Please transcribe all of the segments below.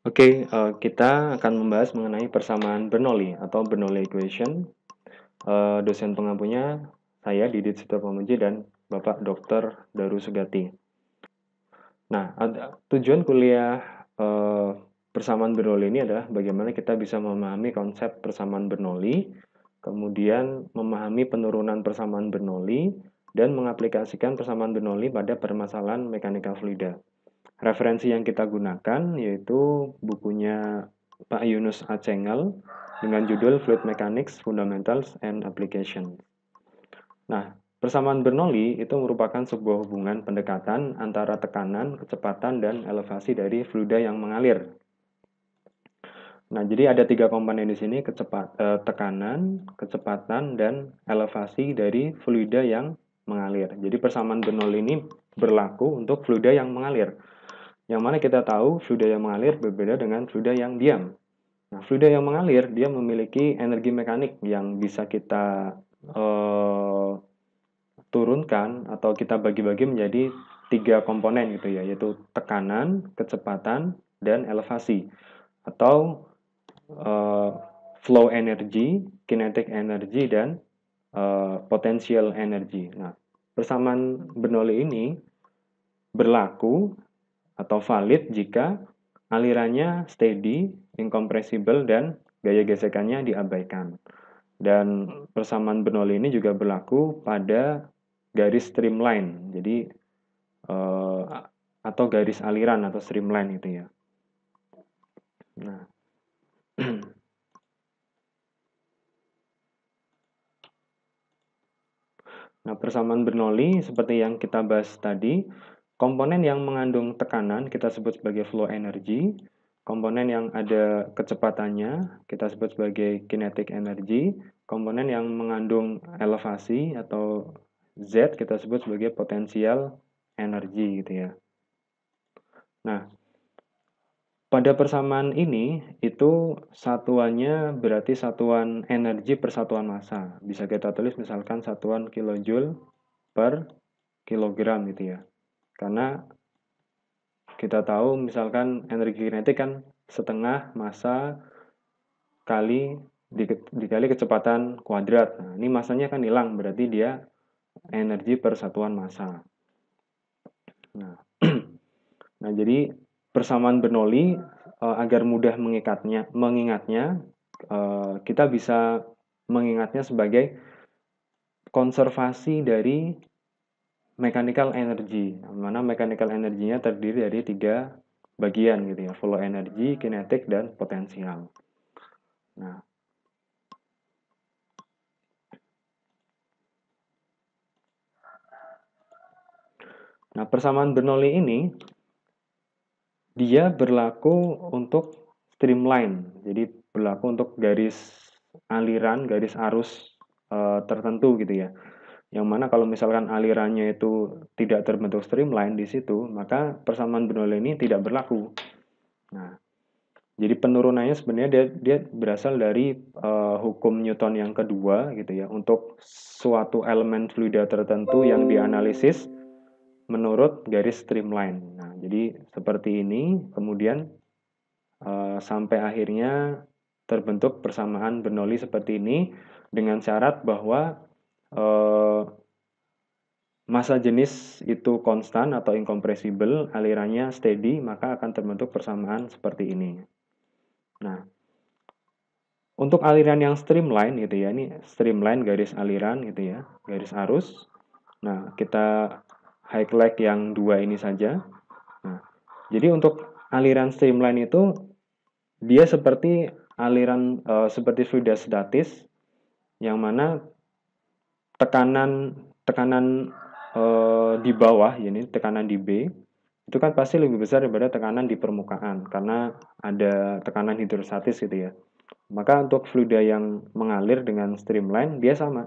Oke, kita akan membahas mengenai persamaan Bernoulli atau Bernoulli equation. Dosen pengampunya saya Didit Sitopamuji dan Bapak Dr. Daru Sugati. Nah, tujuan kuliah persamaan Bernoulli ini adalah bagaimana kita bisa memahami konsep persamaan Bernoulli, kemudian memahami penurunan persamaan Bernoulli, dan mengaplikasikan persamaan Bernoulli pada permasalahan mekanika fluida. Referensi yang kita gunakan yaitu bukunya Pak Yunus Acengel dengan judul Fluid Mechanics Fundamentals and Applications. Nah, persamaan Bernoulli itu merupakan sebuah hubungan pendekatan antara tekanan, kecepatan, dan elevasi dari fluida yang mengalir. Nah, jadi ada tiga komponen di sini, tekanan, kecepatan, dan elevasi dari fluida yang mengalir. Jadi persamaan Bernoulli ini berlaku untuk fluida yang mengalir. Yang mana kita tahu fluida yang mengalir berbeda dengan fluida yang diam. Nah, fluida yang mengalir dia memiliki energi mekanik yang bisa kita turunkan atau kita bagi-bagi menjadi tiga komponen gitu ya, yaitu tekanan, kecepatan, dan elevasi atau flow energy, kinetic energy, dan potential energy. Nah, persamaan Bernoulli ini berlaku atau valid jika alirannya steady, incompressible, dan gaya gesekannya diabaikan. Dan persamaan Bernoulli ini juga berlaku pada garis streamline, jadi atau garis aliran atau streamline itu ya. Nah, nah persamaan Bernoulli seperti yang kita bahas tadi, komponen yang mengandung tekanan kita sebut sebagai flow energy, komponen yang ada kecepatannya kita sebut sebagai kinetic energy, komponen yang mengandung elevasi atau Z kita sebut sebagai potential energy gitu ya. Nah, pada persamaan ini itu satuannya berarti satuan energi per satuan massa. Bisa kita tulis misalkan satuan kilojoule per kilogram gitu ya. Karena kita tahu misalkan energi kinetik kan setengah massa kali dikali kecepatan kuadrat. Nah, ini massanya kan hilang, berarti dia energi per satuan massa. Nah, nah jadi persamaan Bernoulli agar mudah mengingatnya kita bisa mengingatnya sebagai konservasi dari mechanical energy, mana mechanical energinya terdiri dari tiga bagian gitu ya, flow energy, kinetic, dan potensial. Nah, persamaan Bernoulli ini dia berlaku untuk streamline, jadi berlaku untuk garis aliran, garis arus tertentu gitu ya. Yang mana kalau misalkan alirannya itu tidak terbentuk streamline di situ, maka persamaan Bernoulli ini tidak berlaku. Nah, jadi penurunannya sebenarnya dia berasal dari hukum Newton yang kedua gitu ya. Untuk suatu elemen fluida tertentu yang dianalisis menurut garis streamline. Nah, jadi seperti ini, kemudian sampai akhirnya terbentuk persamaan Bernoulli seperti ini dengan syarat bahwa massa jenis itu konstan atau incompressible, alirannya steady, maka akan terbentuk persamaan seperti ini. Nah, untuk aliran yang streamline gitu ya, ini streamline garis aliran gitu ya, garis arus. Nah, kita highlight yang dua ini saja. Nah, jadi untuk aliran streamline itu dia seperti aliran seperti fluida statis yang mana tekanan tekanan di bawah, ini tekanan di B itu kan pasti lebih besar daripada tekanan di permukaan karena ada tekanan hidrostatis gitu ya. Maka untuk fluida yang mengalir dengan streamline dia sama.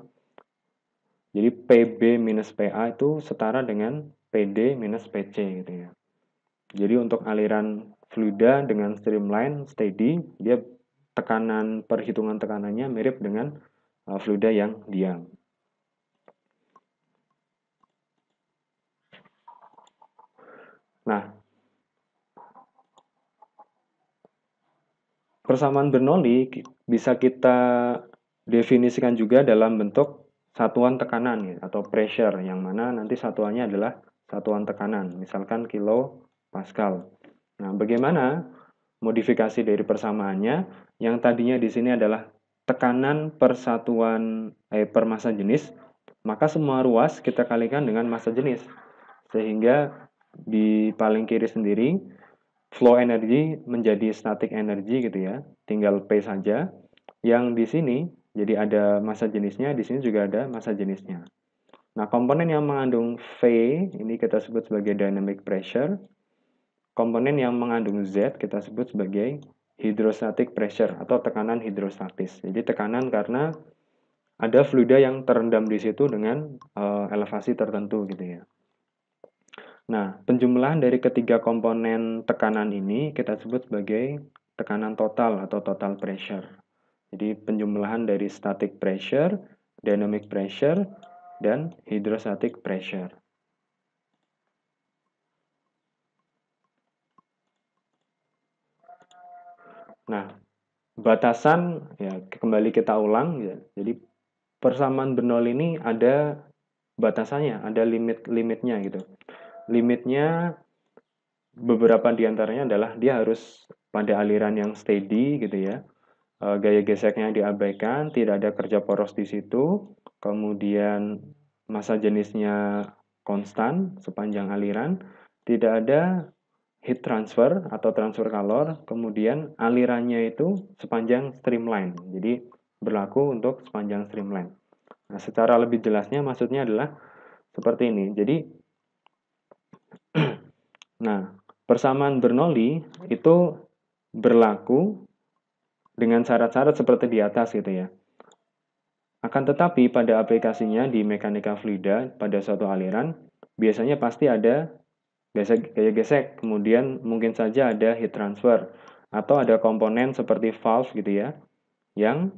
Jadi PB minus PA itu setara dengan PD minus PC gitu ya. Jadi untuk aliran fluida dengan streamline steady dia perhitungan tekanannya mirip dengan fluida yang diam. Nah, persamaan Bernoulli bisa kita definisikan juga dalam bentuk satuan tekanan ya, atau pressure, yang mana nanti satuannya adalah satuan tekanan, misalkan kilo Pascal. Nah, bagaimana modifikasi dari persamaannya? Yang tadinya di sini adalah tekanan per satuan per massa jenis, maka semua ruas kita kalikan dengan massa jenis. Sehingga di paling kiri sendiri flow energy menjadi static energy gitu ya. Tinggal P saja. Yang di sini jadi ada massa jenisnya, di sini juga ada massa jenisnya. Nah, komponen yang mengandung V ini kita sebut sebagai dynamic pressure. Komponen yang mengandung Z kita sebut sebagai hydrostatic pressure atau tekanan hidrostatis. Jadi tekanan karena ada fluida yang terendam di situ dengan elevasi tertentu gitu ya. Nah, penjumlahan dari ketiga komponen tekanan ini kita sebut sebagai tekanan total atau total pressure. Jadi penjumlahan dari static pressure, dynamic pressure, dan hydrostatic pressure. Nah, batasan ya kembali kita ulang ya. Jadi persamaan Bernoulli ini ada batasannya, ada limit-limitnya gitu. Limitnya beberapa diantaranya adalah dia harus pada aliran yang steady gitu ya. Gaya geseknya diabaikan, tidak ada kerja poros di situ, kemudian massa jenisnya konstan sepanjang aliran, tidak ada heat transfer atau transfer kalor, kemudian alirannya itu sepanjang streamline. Jadi berlaku untuk sepanjang streamline. Nah, secara lebih jelasnya maksudnya adalah seperti ini. Jadi nah, persamaan Bernoulli itu berlaku dengan syarat-syarat seperti di atas gitu ya. Akan tetapi pada aplikasinya di mekanika fluida pada suatu aliran, biasanya pasti ada gaya gesek, kemudian mungkin saja ada heat transfer, atau ada komponen seperti valve gitu ya, yang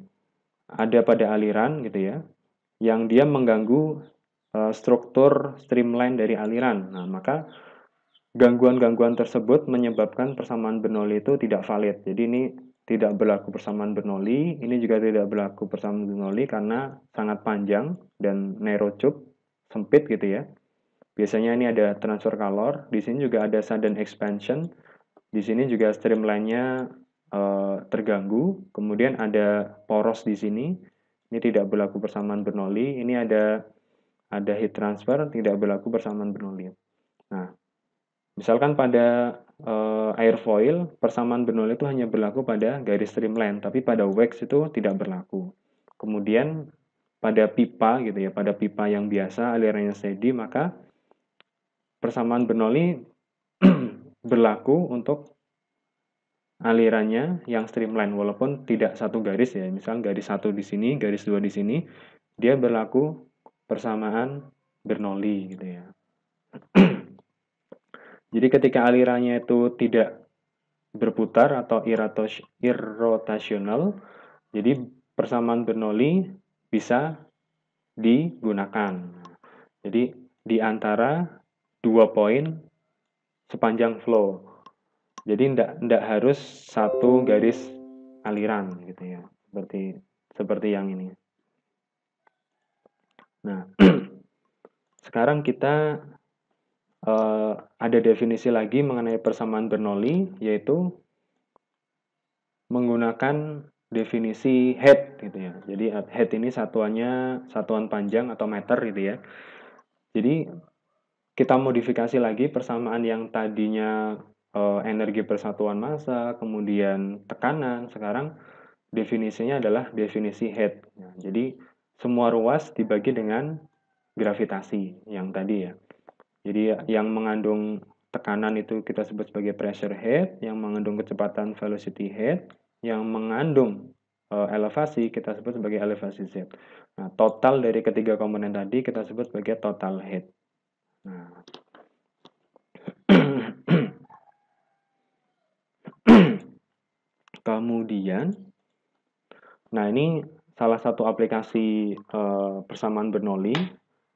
ada pada aliran gitu ya, yang dia mengganggu struktur streamline dari aliran. Nah, maka gangguan-gangguan tersebut menyebabkan persamaan Bernoulli itu tidak valid. Jadi ini tidak berlaku persamaan Bernoulli, ini juga tidak berlaku persamaan Bernoulli karena sangat panjang dan narrow tube, sempit gitu ya. Biasanya ini ada transfer kalor, di sini juga ada sudden expansion, di sini juga streamline-nya terganggu, kemudian ada poros di sini, ini tidak berlaku persamaan Bernoulli, ini ada heat transfer, tidak berlaku persamaan Bernoulli. Nah, misalkan pada airfoil, persamaan Bernoulli itu hanya berlaku pada garis streamline, tapi pada wax itu tidak berlaku. Kemudian pada pipa gitu ya, pada pipa yang biasa alirannya steady, maka persamaan Bernoulli berlaku untuk alirannya yang streamline, walaupun tidak satu garis ya, misal garis satu di sini, garis dua di sini, dia berlaku persamaan Bernoulli gitu ya. Jadi ketika alirannya itu tidak berputar atau irrotasional, jadi persamaan Bernoulli bisa digunakan. Jadi di antara dua poin sepanjang flow. Jadi tidak harus satu garis aliran gitu ya, seperti yang ini. Nah, sekarang kita ada definisi lagi mengenai persamaan Bernoulli, yaitu menggunakan definisi head gitu ya. Jadi head ini satuannya satuan panjang atau meter gitu ya. Jadi kita modifikasi lagi persamaan yang tadinya energi persatuan massa, kemudian tekanan, sekarang definisinya adalah definisi head. Nah, jadi semua ruas dibagi dengan gravitasi yang tadi ya. Jadi yang mengandung tekanan itu kita sebut sebagai pressure head, yang mengandung kecepatan velocity head, yang mengandung elevasi kita sebut sebagai elevasi z. Nah, total dari ketiga komponen tadi kita sebut sebagai total head. Nah, kemudian, nah ini salah satu aplikasi persamaan Bernoulli,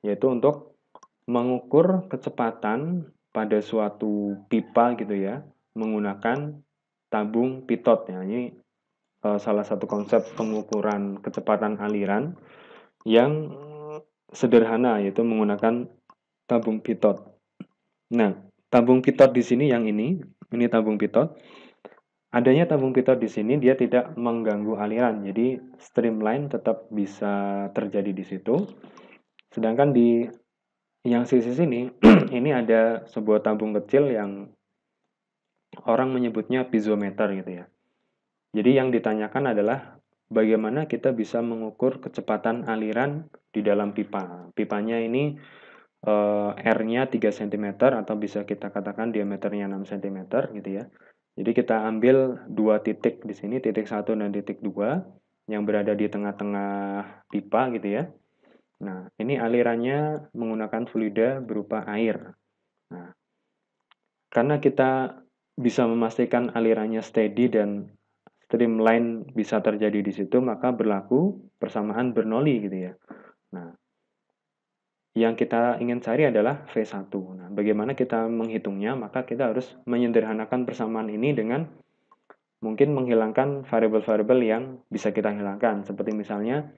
yaitu untuk mengukur kecepatan pada suatu pipa gitu ya, menggunakan tabung pitot ya. Ini salah satu konsep pengukuran kecepatan aliran yang sederhana, yaitu menggunakan tabung pitot. Nah, tabung pitot di sini yang ini tabung pitot. Adanya tabung pitot di sini dia tidak mengganggu aliran, jadi streamline tetap bisa terjadi di situ. Sedangkan di yang sisi sini ini ada sebuah tabung kecil yang orang menyebutnya piezometer gitu ya. Jadi yang ditanyakan adalah bagaimana kita bisa mengukur kecepatan aliran di dalam pipa. Pipanya ini R-nya 3 cm atau bisa kita katakan diameternya 6 cm gitu ya. Jadi kita ambil dua titik di sini, titik 1 dan titik 2 yang berada di tengah-tengah pipa gitu ya. Nah, ini alirannya menggunakan fluida berupa air. Nah, karena kita bisa memastikan alirannya steady dan streamline bisa terjadi di situ, maka berlaku persamaan Bernoulli gitu ya. Nah, yang kita ingin cari adalah V1. Nah, bagaimana kita menghitungnya? Maka kita harus menyederhanakan persamaan ini dengan mungkin menghilangkan variabel-variabel yang bisa kita hilangkan. Seperti misalnya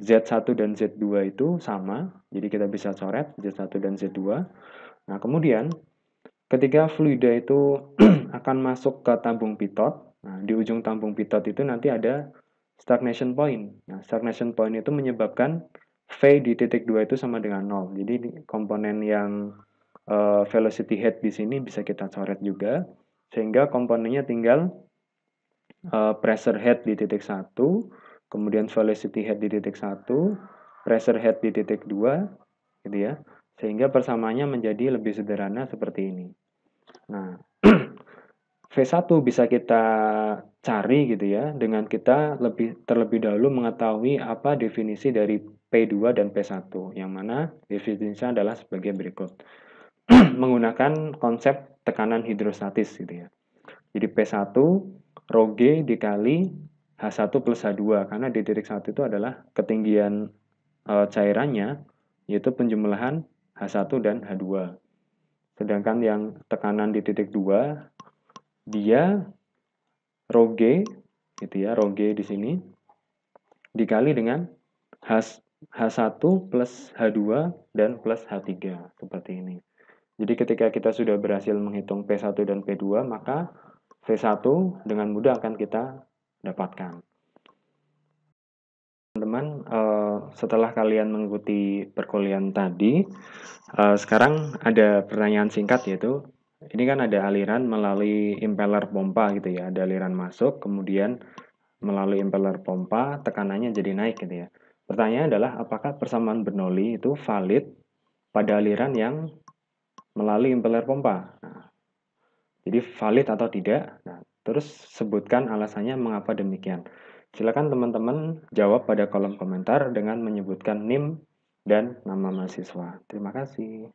Z1 dan Z2 itu sama, jadi kita bisa coret Z1 dan Z2. Nah, kemudian ketika fluida itu akan masuk ke tabung pitot, nah, di ujung tabung pitot itu nanti ada stagnation point. Nah, stagnation point itu menyebabkan V di titik 2 itu sama dengan 0. Jadi komponen yang velocity head di sini bisa kita coret juga, sehingga komponennya tinggal pressure head di titik 1, kemudian velocity head di titik 1, pressure head di titik 2, gitu ya. Sehingga persamaannya menjadi lebih sederhana seperti ini. Nah, V1 bisa kita cari gitu ya, dengan kita terlebih dahulu mengetahui apa definisi dari P2 dan P1, yang mana definisinya adalah sebagai berikut. Menggunakan konsep tekanan hidrostatis gitu ya. Jadi P1 rho G dikali H1 plus H2, karena di titik 1 itu adalah ketinggian cairannya, yaitu penjumlahan H1 dan H2. Sedangkan yang tekanan di titik 2, dia rho G, gitu ya, rho G di sini, dikali dengan H1 plus H2 dan plus H3, seperti ini. Jadi ketika kita sudah berhasil menghitung P1 dan P2, maka V1 dengan mudah akan kita dapatkan. Teman-teman, setelah kalian mengikuti perkuliahan tadi, sekarang ada pertanyaan singkat, yaitu ini kan ada aliran melalui impeller pompa gitu ya, ada aliran masuk, kemudian melalui impeller pompa tekanannya jadi naik gitu ya. Pertanyaannya adalah apakah persamaan Bernoulli itu valid pada aliran yang melalui impeller pompa? Nah, jadi valid atau tidak? Nah, terus sebutkan alasannya mengapa demikian. Silakan teman-teman jawab pada kolom komentar dengan menyebutkan NIM dan nama mahasiswa. Terima kasih.